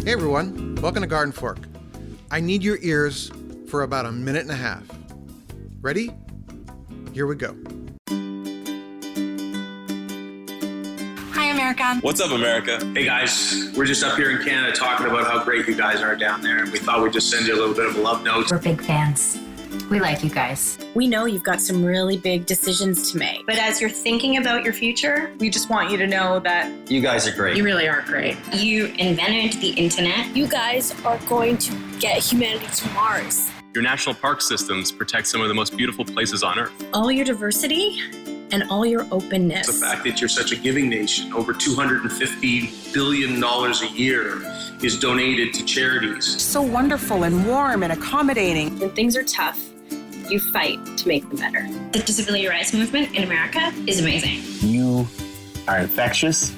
Hey everyone, welcome to GardenFork. I need your ears for about a minute and a half. Ready? Here we go. Hi, America. What's up, America? Hey guys, we're just up here in Canada talking about how great you guys are down there, and we thought we'd just send you a little bit of a love note. We're big fans. We like you guys. We know you've got some really big decisions to make. But as you're thinking about your future, we just want you to know that You guys are great. you really are great. You invented the internet. You guys are going to get humanity to Mars. Your national park systems protect some of the most beautiful places on Earth. All your diversity and all your openness. The fact that you're such a giving nation, over $250 billion a year is donated to charities. So wonderful and warm and accommodating. When things are tough, you fight to make them better. The disability rights movement in America is amazing. You are infectious,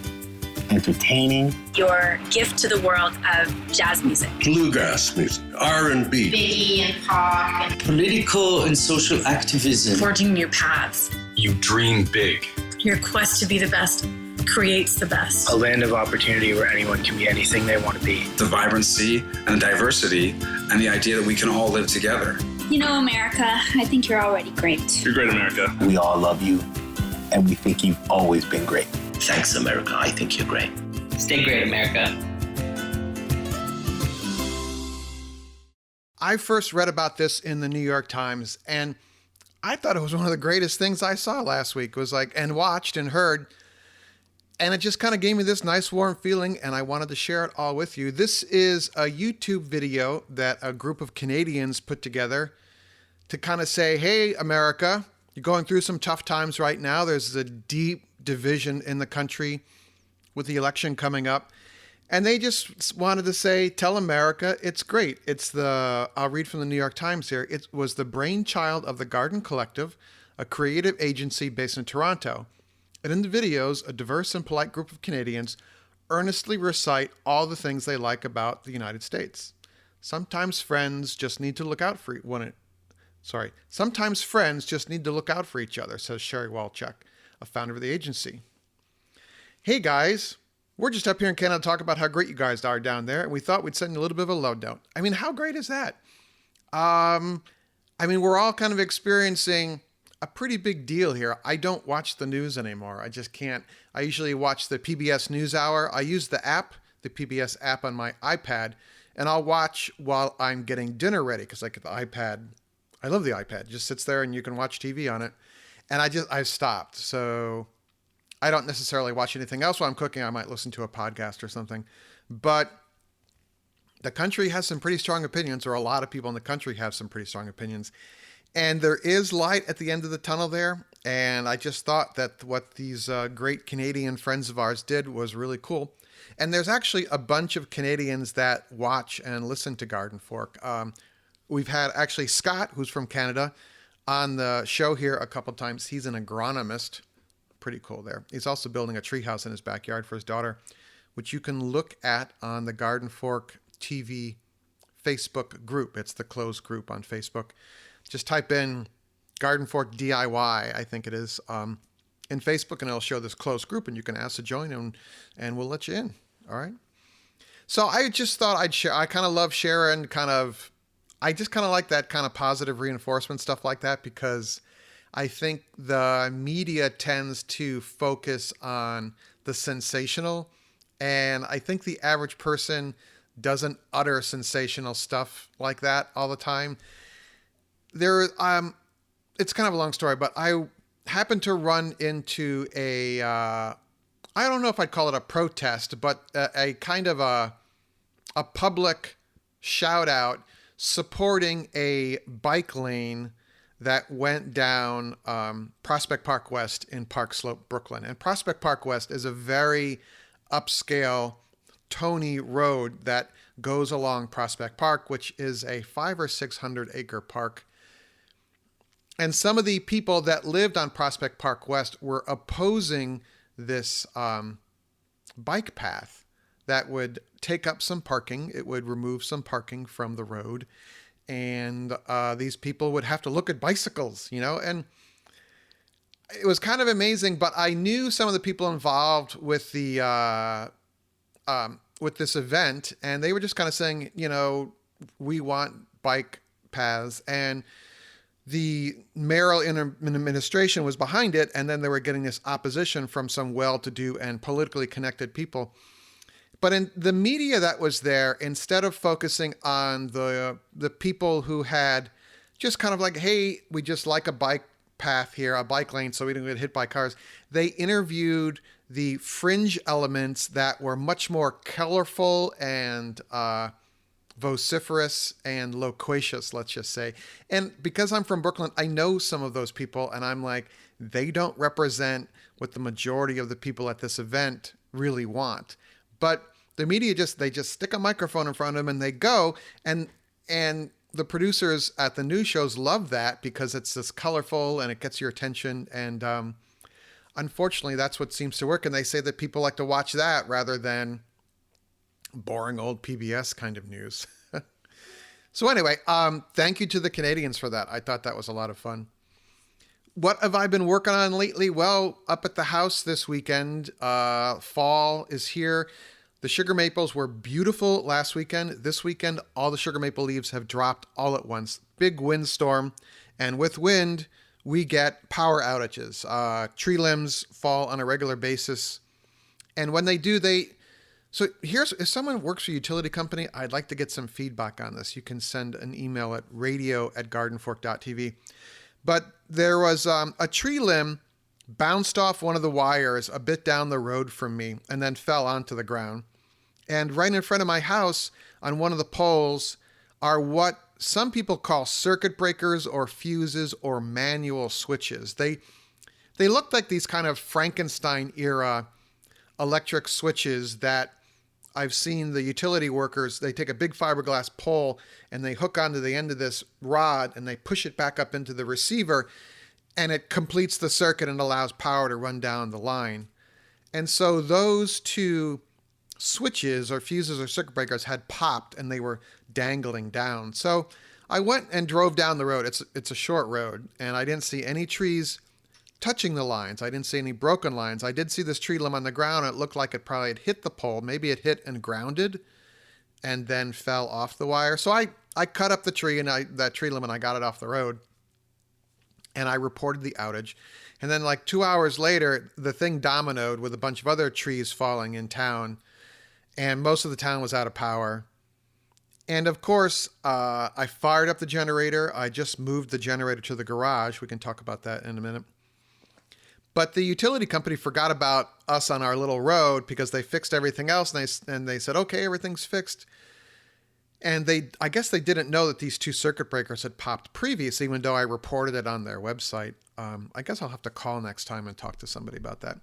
entertaining. Your gift to the world of jazz music. Bluegrass music, R&B. Biggie and Pac and Political and social activism. Forging new paths. You dream big. Your quest to be the best creates the best. A land of opportunity where anyone can be anything they want to be. The vibrancy and diversity and the idea that we can all live together. You know, America, I think you're already great. You're great, America. We all love you, and we think you've always been great. Thanks, America. I think you're great. Stay great, America. I first read about this in the New York Times, and I thought it was one of the greatest things I saw last week. Was like, and watched and heard, and it just kind of gave me this nice warm feeling, and I wanted to share it all with you. This is a YouTube video that a group of Canadians put together to kind of say, hey, America, you're going through some tough times right now. There's a deep division in the country with the election coming up. And they just wanted to say, tell America it's great. I'll read from the New York Times here. It was the brainchild of the Garden Collective, a creative agency based in Toronto. And in the videos, a diverse and polite group of Canadians earnestly recite all the things they like about the United States. Sometimes friends just need to look out for Sometimes friends just need to look out for each other, says Sherry Walchuk, a founder of the agency. Hey guys, we're just up here in Canada to talk about how great you guys are down there, and we thought we'd send you a little bit of a love note. I mean, how great is that? We're all kind of experiencing a pretty big deal here. I don't watch the news anymore. I just can't. I usually watch the PBS NewsHour. I use the app, the PBS app on my iPad, and I'll watch while I'm getting dinner ready because like the iPad, I love the iPad. It just sits there and you can watch TV on it. And I've stopped. So I don't necessarily watch anything else while I'm cooking. I might listen to a podcast or something. But the country has some pretty strong opinions, or a lot of people in the country have some pretty strong opinions. And there is light at the end of the tunnel there. And I just thought that what these great Canadian friends of ours did was really cool. And there's actually a bunch of Canadians that watch and listen to GardenFork. We've had actually Scott, who's from Canada, on the show here a couple times. He's an agronomist. Pretty cool there. He's also building a treehouse in his backyard for his daughter, which you can look at on the GardenFork TV Facebook group. It's the closed group on Facebook. Just type in GardenFork DIY, I think it is, in Facebook, and it'll show this closed group, and you can ask to join, and we'll let you in. All right. So I just thought I'd share. I kind of love sharing I just kind of like that kind of positive reinforcement stuff like that, because I think the media tends to focus on the sensational, and I think the average person doesn't utter sensational stuff like that all the time. It's kind of a long story, but I happened to run into I don't know if I'd call it a protest, but a kind of a public shout out supporting a bike lane that went down Prospect Park West in Park Slope, Brooklyn. And Prospect Park West is a very upscale, Tony road that goes along Prospect Park, which is a 500 or 600 acre park. And some of the people that lived on Prospect Park West were opposing this bike path that would take up some parking. It would remove some parking from the road. And these people would have to look at bicycles, and it was kind of amazing. But I knew some of the people involved with the with this event, and they were just kind of saying, we want bike paths, and the mayoral administration was behind it, and then they were getting this opposition from some well-to-do and politically connected people. But in the media that was there, instead of focusing on the people who had just kind of like, hey, we just like a bike path here, a bike lane, so we don't get hit by cars, they interviewed the fringe elements that were much more colorful and vociferous and loquacious, let's just say. And because I'm from Brooklyn, I know some of those people, and I'm like, they don't represent what the majority of the people at this event really want. But the media they just stick a microphone in front of them and they go, and the producers at the news shows love that because it's this colorful and it gets your attention. And unfortunately, that's what seems to work. And they say that people like to watch that rather than boring old PBS kind of news. So anyway, thank you to the Canadians for that. I thought that was a lot of fun. What have I been working on lately? Well, up at the house this weekend, fall is here. The sugar maples were beautiful last weekend. This weekend, all the sugar maple leaves have dropped all at once. Big windstorm. And with wind, we get power outages. Tree limbs fall on a regular basis. And when they do, so here's, if someone works for a utility company, I'd like to get some feedback on this. You can send an email at radio@gardenfork.tv. But there was a tree limb bounced off one of the wires a bit down the road from me and then fell onto the ground. And right in front of my house on one of the poles are what some people call circuit breakers or fuses or manual switches. They look like these kind of Frankenstein era electric switches that I've seen the utility workers, they take a big fiberglass pole and they hook onto the end of this rod and they push it back up into the receiver, and it completes the circuit and allows power to run down the line. And so those two switches or fuses or circuit breakers had popped and they were dangling down. So I went and drove down the road. It's a short road, and I didn't see any trees touching the lines. I didn't see any broken lines. I did see this tree limb on the ground. It looked like it probably had hit the pole. Maybe it hit and grounded and then fell off the wire. So I cut up the tree and that tree limb, and I got it off the road, and I reported the outage. And then like 2 hours later, the thing dominoed with a bunch of other trees falling in town, and most of the town was out of power. And of course, I fired up the generator. I just moved the generator to the garage. We can talk about that in a minute. But the utility company forgot about us on our little road because they fixed everything else, and they said, okay, everything's fixed. And I guess they didn't know that these two circuit breakers had popped previously, even though I reported it on their website. I guess I'll have to call next time and talk to somebody about that.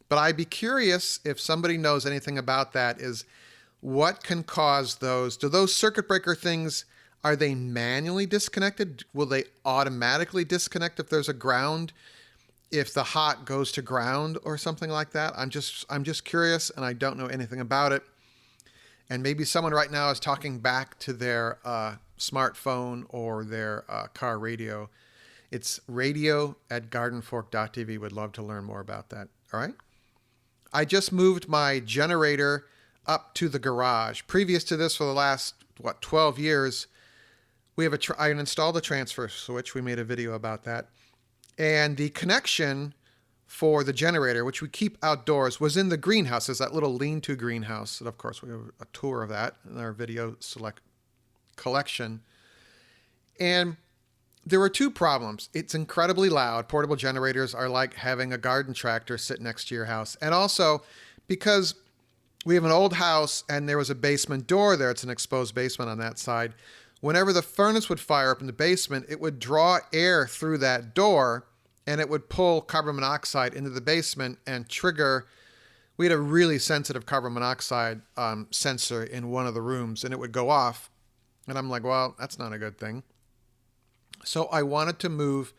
But I'd be curious if somebody knows anything about that, is what can cause those. Do those circuit breaker things, are they manually disconnected? Will they automatically disconnect if there's a ground? If the hot goes to ground or something like that? I'm just curious, and I don't know anything about it. And maybe someone right now is talking back to their smartphone or their car radio. It's radio@gardenfork.tv. Would love to learn more about that. All right. I just moved my generator up to the garage. Previous to this, for the last 12 years, we have I installed a transfer switch. We made a video about that. And the connection for the generator, which we keep outdoors, was in the greenhouse. There's that little lean-to greenhouse. And of course, we have a tour of that in our video select collection. And there were two problems. It's incredibly loud. Portable generators are like having a garden tractor sit next to your house. And also, because we have an old house and there was a basement door there, it's an exposed basement on that side, whenever the furnace would fire up in the basement, it would draw air through that door and it would pull carbon monoxide into the basement and trigger. We had a really sensitive carbon monoxide sensor in one of the rooms, and it would go off. And I'm like, well, that's not a good thing. So I wanted to move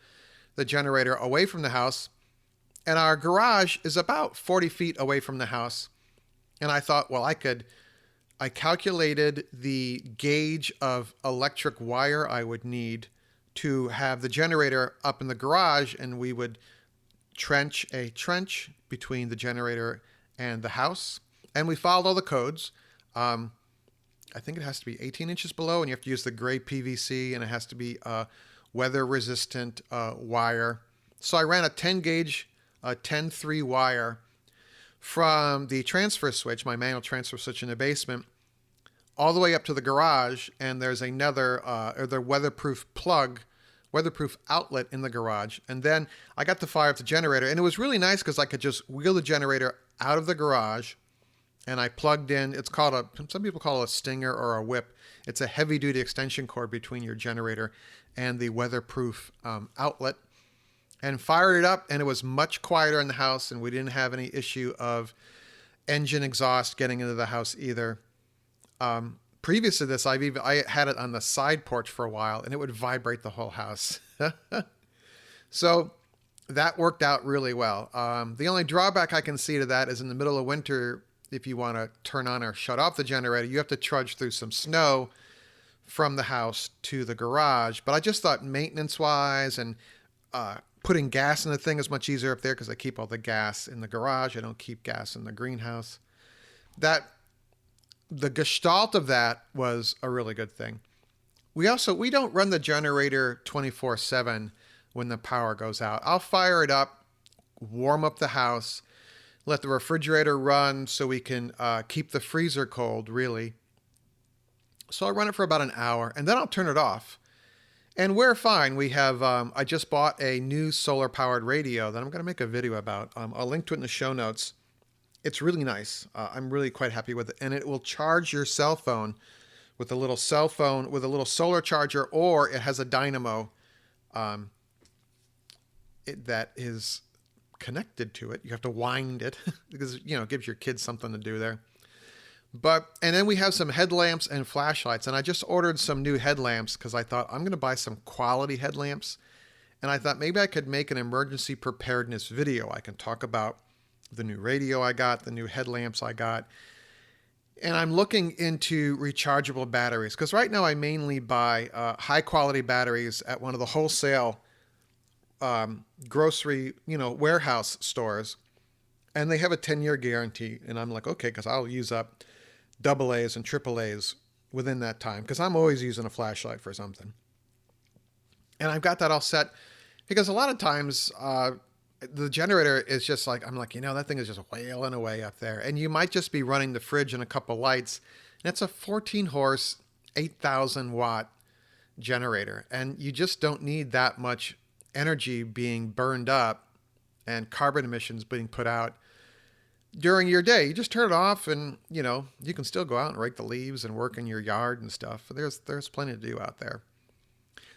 the generator away from the house, and our garage is about 40 feet away from the house. And I thought, well, I calculated the gauge of electric wire I would need to have the generator up in the garage, and we would trench a trench between the generator and the house. And we followed all the codes. I think it has to be 18 inches below, and you have to use the gray PVC, and it has to be weather-resistant wire. So I ran a 10-gauge, 10-3 wire from the transfer switch, my manual transfer switch in the basement, all the way up to the garage, and there's another the weatherproof plug, weatherproof outlet in the garage. And then I got to fire up the generator, and it was really nice because I could just wheel the generator out of the garage, and I plugged in, it's called some people call it a stinger or a whip. It's a heavy-duty extension cord between your generator and the weatherproof outlet, and fired it up, and it was much quieter in the house, and we didn't have any issue of engine exhaust getting into the house either. Previous to this, I had it on the side porch for a while, and it would vibrate the whole house. So that worked out really well. The only drawback I can see to that is in the middle of winter, if you want to turn on or shut off the generator, you have to trudge through some snow from the house to the garage. But I just thought maintenance-wise and putting gas in the thing is much easier up there because I keep all the gas in the garage. I don't keep gas in the greenhouse. The gestalt of that was a really good thing. We don't run the generator 24/7 when the power goes out. I'll fire it up, warm up the house, let the refrigerator run so we can keep the freezer cold, really. So I'll run it for about an hour, and then I'll turn it off. And we're fine. We have, I just bought a new solar-powered radio that I'm going to make a video about. I'll link to it in the show notes. It's really nice. I'm really quite happy with it. And it will charge your cell phone with a little solar charger, or it has a dynamo that is connected to it. You have to wind it because, it gives your kids something to do there. And then we have some headlamps and flashlights. And I just ordered some new headlamps because I thought I'm going to buy some quality headlamps. And I thought maybe I could make an emergency preparedness video. I can talk about the new radio I got, the new headlamps I got. And I'm looking into rechargeable batteries because right now I mainly buy high quality batteries at one of the wholesale grocery, warehouse stores. And they have a 10-year guarantee. And I'm like, okay, because I'll use up AA's and AAA's within that time because I'm always using a flashlight for something. And I've got that all set because a lot of times the generator is just like, I'm like, that thing is just wailing away up there. And you might just be running the fridge and a couple lights. And it's a 14 horse, 8,000 watt generator. And you just don't need that much energy being burned up and carbon emissions being put out during your day. You just turn it off and, you can still go out and rake the leaves and work in your yard and stuff. There's plenty to do out there.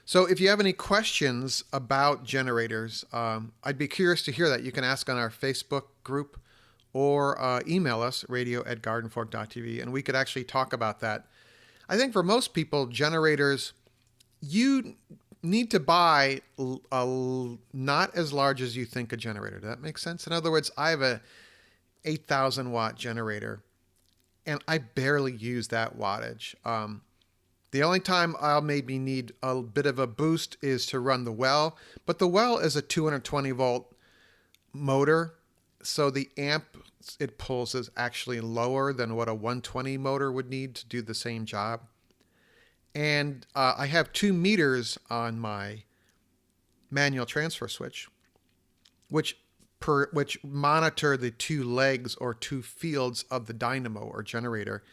So if you have any questions about generators, I'd be curious to hear that. You can ask on our Facebook group or email us, radio@gardenfork.tv, and we could actually talk about that. I think for most people, generators, you need to buy not as large as you think a generator. Does that make sense? In other words, I have a 8,000 watt generator, and I barely use that wattage. The only time I'll maybe need a bit of a boost is to run the well, but the well is a 220 volt motor, so the amp it pulls is actually lower than what a 120 motor would need to do the same job. And I have 2 meters on my manual transfer switch, which monitor the 2 legs or 2 fields of the dynamo or generator.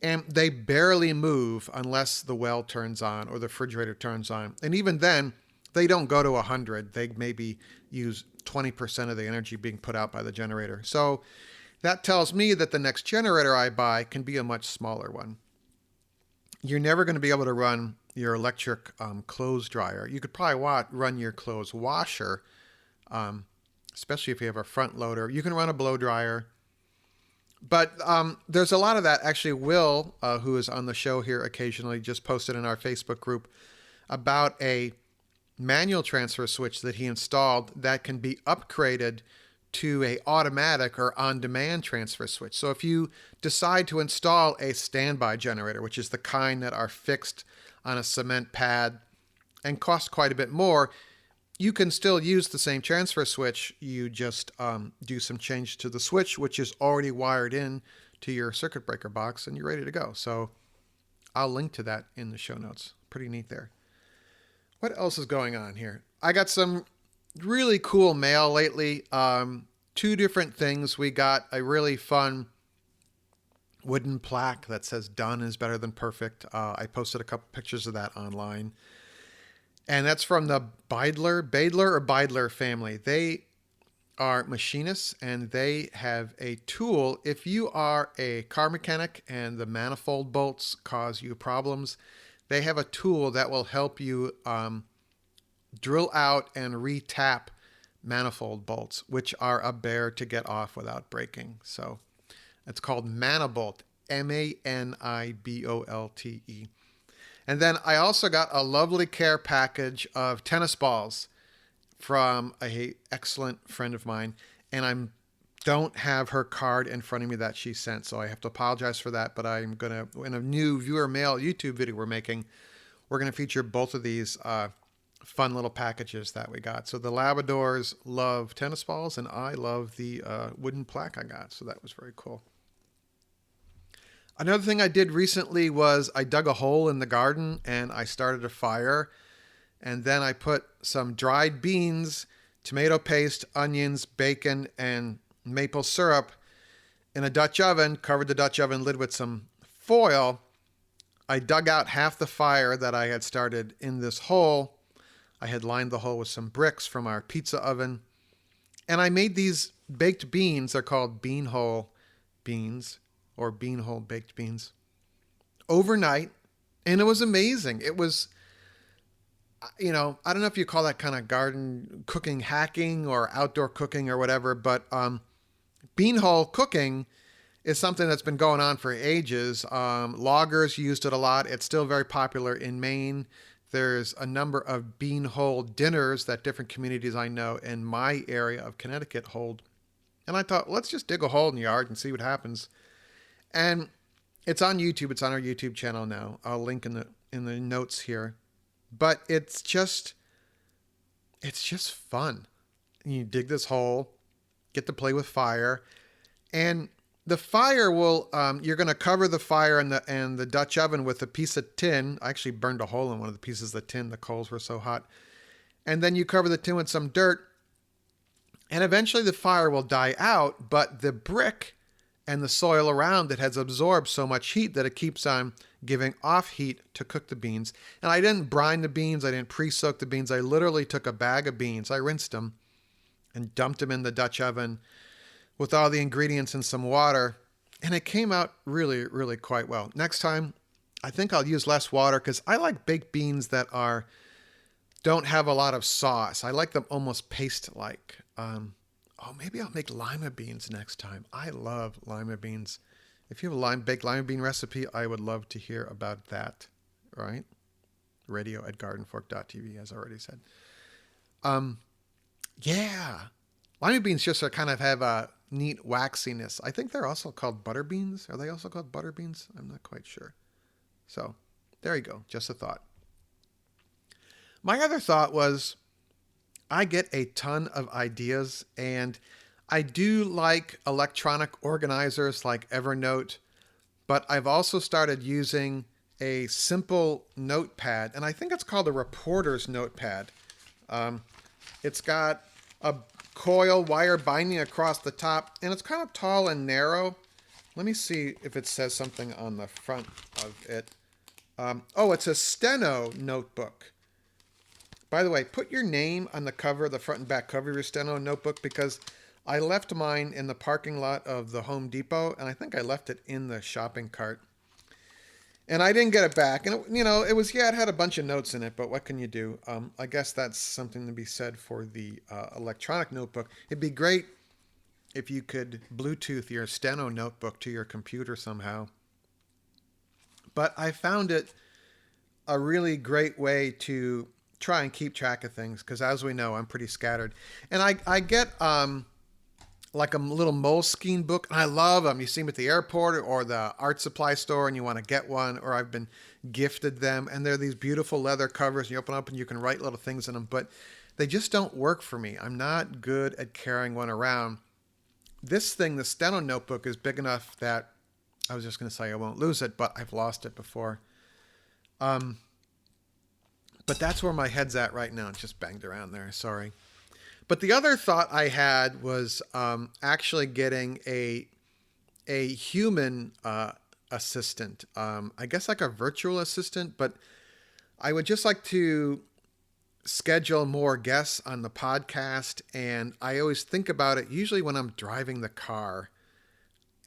And they barely move unless the well turns on or the refrigerator turns on. And even then, they don't go to 100. They maybe use 20% of the energy being put out by the generator. So that tells me that the next generator I buy can be a much smaller one. You're never going to be able to run your electric clothes dryer. You could probably run your clothes washer, especially if you have a front loader. You can run a blow dryer. But there's a lot of that. Actually, Will, who is on the show here occasionally, just posted in our Facebook group about a manual transfer switch that he installed that can be upgraded to a automatic or on-demand transfer switch. So if you decide to install a standby generator, which is the kind that are fixed on a cement pad and cost quite a bit more, you can still use the same transfer switch. You just do some change to the switch, which is already wired in to your circuit breaker box and you're ready to go. So I'll link to that in the show notes. Pretty neat there. What else is going on here? I got some really cool mail lately. Two different things. We got a really fun wooden plaque that says done is better than perfect. I posted a couple pictures of that online. And that's from the Badler family. They are machinists and they have a tool. If you are a car mechanic and the manifold bolts cause you problems, they have a tool that will help you drill out and re-tap manifold bolts, which are a bear to get off without breaking. So it's called Manibolt, Manibolte. And then I also got a lovely care package of tennis balls from a excellent friend of mine, and I don't have her card in front of me that she sent, so I have to apologize for that. But I'm gonna, in a new viewer mail YouTube video we're making, we're gonna feature both of these fun little packages that we got. So the Labradors love tennis balls, and I love the wooden plaque I got. So that was very cool. Another thing I did recently was I dug a hole in the garden and I started a fire. And then I put some dried beans, tomato paste, onions, bacon, and maple syrup in a Dutch oven, covered the Dutch oven lid with some foil. I dug out half the fire that I had started in this hole. I had lined the hole with some bricks from our pizza oven. And I made these baked beans. They're called bean hole beans or bean hole baked beans overnight. And it was amazing. It was, you know, I don't know if you call that kind of garden cooking hacking or outdoor cooking or whatever, but bean hole cooking is something that's been going on for ages. Loggers used it a lot. It's still very popular in Maine. There's a number of bean hole dinners that different communities I know in my area of Connecticut hold. And I thought, let's just dig a hole in the yard and see what happens. And it's on YouTube. It's on our YouTube channel now. I'll link in the notes here. But it's just fun. You dig this hole, get to play with fire, and the fire will, you're going to cover the fire and the Dutch oven with a piece of tin. I actually burned a hole in one of the pieces of the tin. The coals were so hot. And then you cover the tin with some dirt, and eventually the fire will die out, but the brick and the soil around it has absorbed so much heat that it keeps on giving off heat to cook the beans. And I didn't brine the beans. I didn't pre-soak the beans. I literally took a bag of beans. I rinsed them and dumped them in the Dutch oven with all the ingredients and some water. And it came out really, really quite well. Next time, I think I'll use less water because I like baked beans that don't have a lot of sauce. I like them almost paste-like. Maybe I'll make lima beans next time. I love lima beans. If you have a baked lima bean recipe, I would love to hear about that. Right? radio@gardenfork.tv, as I already said. Yeah. Lima beans just kind of have a neat waxiness. I think they're also called butter beans. Are they also called butter beans? I'm not quite sure. So there you go. Just a thought. My other thought was I get a ton of ideas, and I do like electronic organizers like Evernote, but I've also started using a simple notepad, and I think it's called a reporter's notepad. It's got a coil wire binding across the top, and it's kind of tall and narrow. Let me see if it says something on the front of it. It's a steno notebook. By the way, put your name on the cover, the front and back cover of your steno notebook, because I left mine in the parking lot of the Home Depot, and I think I left it in the shopping cart. And I didn't get it back. And, it had a bunch of notes in it, but what can you do? I guess that's something to be said for the electronic notebook. It'd be great if you could Bluetooth your steno notebook to your computer somehow. But I found it a really great way to try and keep track of things, because as we know, I'm pretty scattered. And I get like a little Moleskine book, and I love them. You see them at the airport or the art supply store and you want to get one, or I've been gifted them, and they're these beautiful leather covers, and you open up and you can write little things in them, but they just don't work for me. I'm not good at carrying one around. This thing, the steno notebook, is big enough that I was just going to say I won't lose it, but I've lost it before. But that's where my head's at right now. It just banged around there. Sorry. But the other thought I had was actually getting a human assistant. I guess like a virtual assistant, but I would just like to schedule more guests on the podcast. And I always think about it usually when I'm driving the car,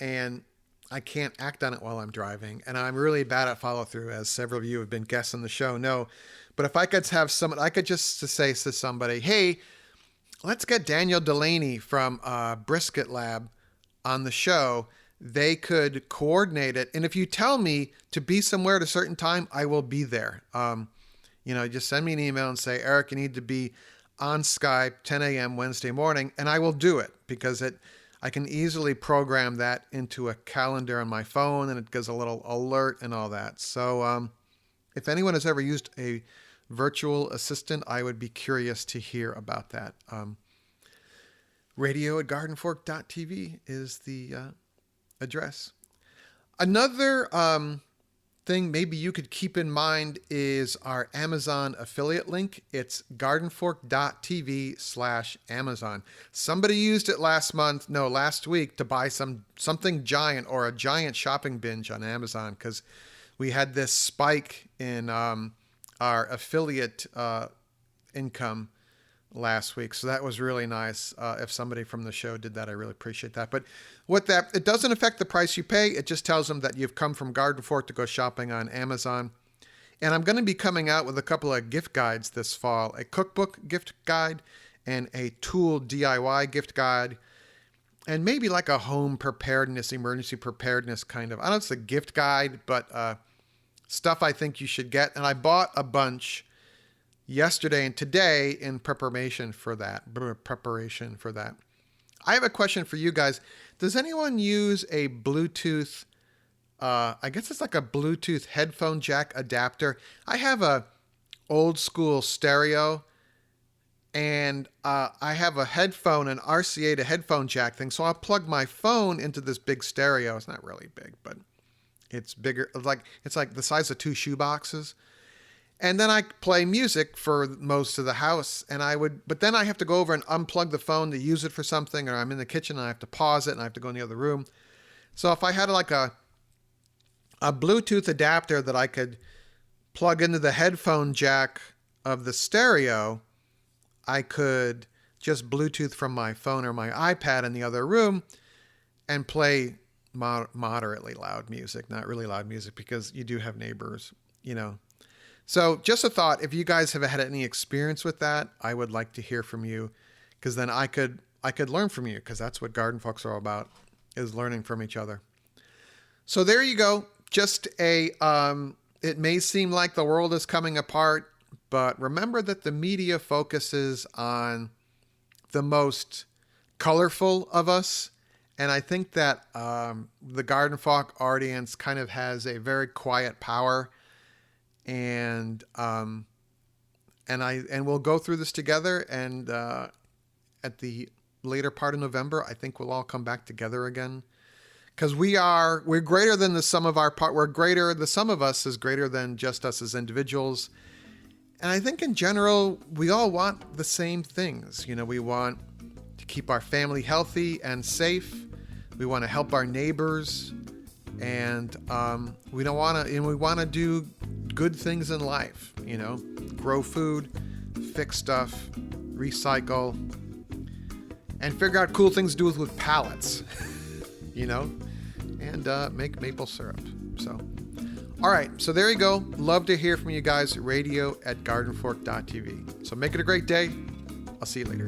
and I can't act on it while I'm driving. And I'm really bad at follow through, as several of you have been guests on the show know. But if I could have someone, I could just say to somebody, hey, let's get Daniel Delaney from Brisket Lab on the show. They could coordinate it. And if you tell me to be somewhere at a certain time, I will be there. Just send me an email and say, Eric, you need to be on Skype 10 a.m. Wednesday morning. And I will do it because I can easily program that into a calendar on my phone, and it gives a little alert and all that. So if anyone has ever used a virtual assistant, I would be curious to hear about that. radio@gardenfork.tv is the address. Another thing maybe you could keep in mind is our Amazon affiliate link. It's gardenfork.tv/Amazon. Somebody used it last week to buy something giant, or a giant shopping binge on Amazon, because we had this spike in our affiliate income last week. So that was really nice. If somebody from the show did that, I really appreciate that. But it doesn't affect the price you pay. It just tells them that you've come from GardenFork to go shopping on Amazon. And I'm going to be coming out with a couple of gift guides this fall, a cookbook gift guide and a tool DIY gift guide, and maybe like a home preparedness, emergency preparedness kind of, I don't know if it's a gift guide, but stuff I think you should get. And I bought a bunch yesterday and today in preparation for that. I have a question for you guys. Does anyone use a Bluetooth, I guess it's like a Bluetooth headphone jack adapter? I have a old school stereo, and I have a headphone, an RCA to headphone jack thing. So I'll plug my phone into this big stereo. It's not really big, but it's bigger. It's like the size of 2 shoe boxes. And then I play music for most of the house, but then I have to go over and unplug the phone to use it for something, or I'm in the kitchen and I have to pause it and I have to go in the other room. So if I had like a Bluetooth adapter that I could plug into the headphone jack of the stereo, I could just Bluetooth from my phone or my iPad in the other room and play moderately loud music, not really loud music, because you do have neighbors, So just a thought, if you guys have had any experience with that, I would like to hear from you, because then I could learn from you, because that's what GardenFork's are all about, is learning from each other. So there you go. Just it may seem like the world is coming apart, but remember that the media focuses on the most colorful of us. And I think that the GardenFork audience kind of has a very quiet power. And we'll go through this together, and at the later part of November, I think we'll all come back together again, because we're greater than the sum of our part. The sum of us is greater than just us as individuals. And I think in general, we all want the same things. We want to keep our family healthy and safe. We want to help our neighbors, and we want to do good things in life, grow food, fix stuff, recycle, and figure out cool things to do with pallets, and make maple syrup. So, all right. So there you go. Love to hear from you guys. radio@gardenfork.tv. So make it a great day. I'll see you later.